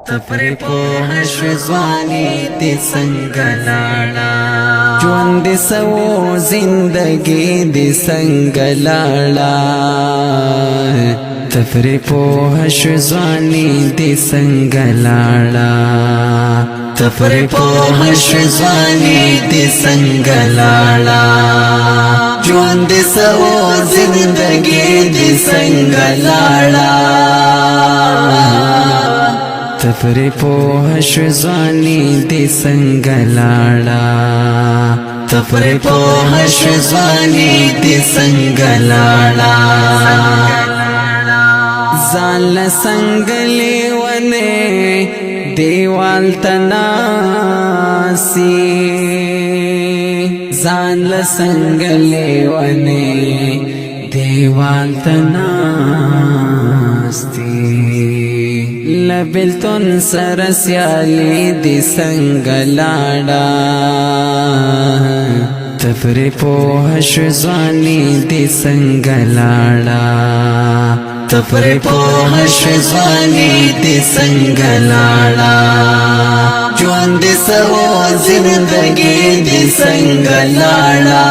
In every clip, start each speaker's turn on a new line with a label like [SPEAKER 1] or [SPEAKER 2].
[SPEAKER 1] تپری پوه شوانی دی سنگلالا جوان دی سو زندگی دی سنگلالا تپری پوه شوانی دی سنگلالا تپری پوه شوانی دی سنگلالا جوان دی سو زندگی دی سنگلالا تپری پوه شوانی دی سنگلالا تپری پوه شوانی دی سنگلالا زال سنگلی ونه دیوال تناسی زال سنگلی ونه دیوال تناستی لبلتن سرسیالی دی سنگلالا تپری پوه شوانی دی سنگلالا تپری پوه شوانی دی سنگلالا جوان دی سو زندگی دی سنگلالا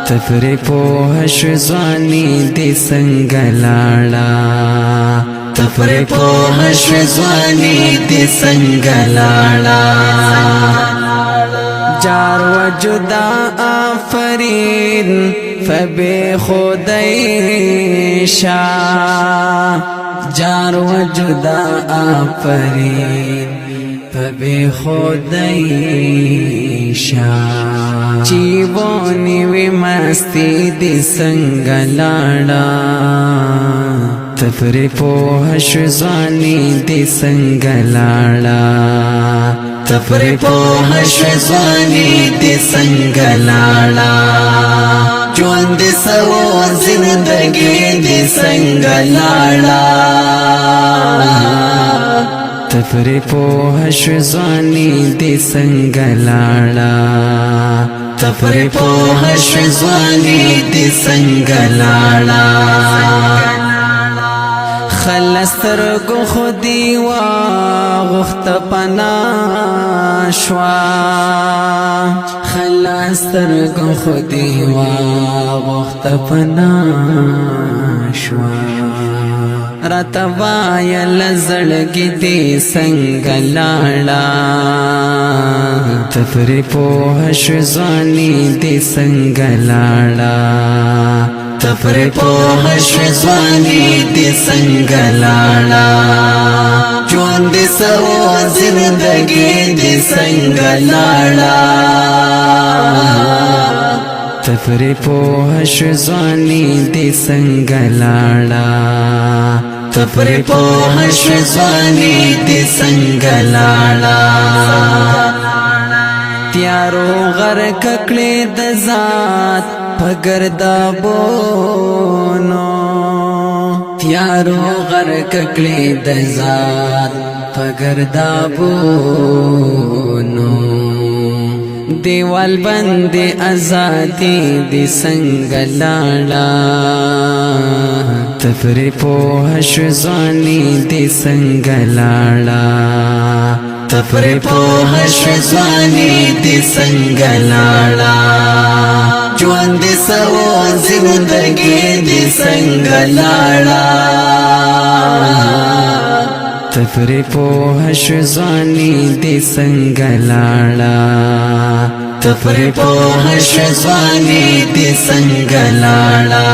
[SPEAKER 1] تپری پوه شوانی دی سنگلالا تپری پوه شوانی دی سنگلالا جار و جدا آفرین فبی خودی شا جار و جدا آفرین فبی خودی شا چیوانی وی مستی دی سنگلالا تپری پوه شوانی دی سنگلالا تپری پوه شوانی دی سنگلالا جوان دی سو زندگی دی سنگلالا تپری پوه شوانی دی سنگلالا تپری پوه شوانی دی سنگلالا خلستر گو خودی و غخت پنا شوا خلستر گو خودی و غخت پنا شوا رتوایا لزړګي دی سنگلالا تپری پوه شوانی دی سنگلالا تپری پوه شوانی دی سنگلالا جوان دی سو زندگی دی سنگلالا تپری پوه شوانی دی سنگلالا تپری پوه شوانی دی سنگلالا تیارو غرق کړي د ذات پګردا بونو تیارو غرق کړي د ذات پګردا بونو دیوال بند آزادی دی سنگلالا تپری پوه شوانی دی سنگلالا تپری پوه شوانی دی سنگلالا جوان دی سو زندگی دی سنگلالا تپری پوه شوانی دی سنگلالا تپری پوه شوانی دی سنگلالا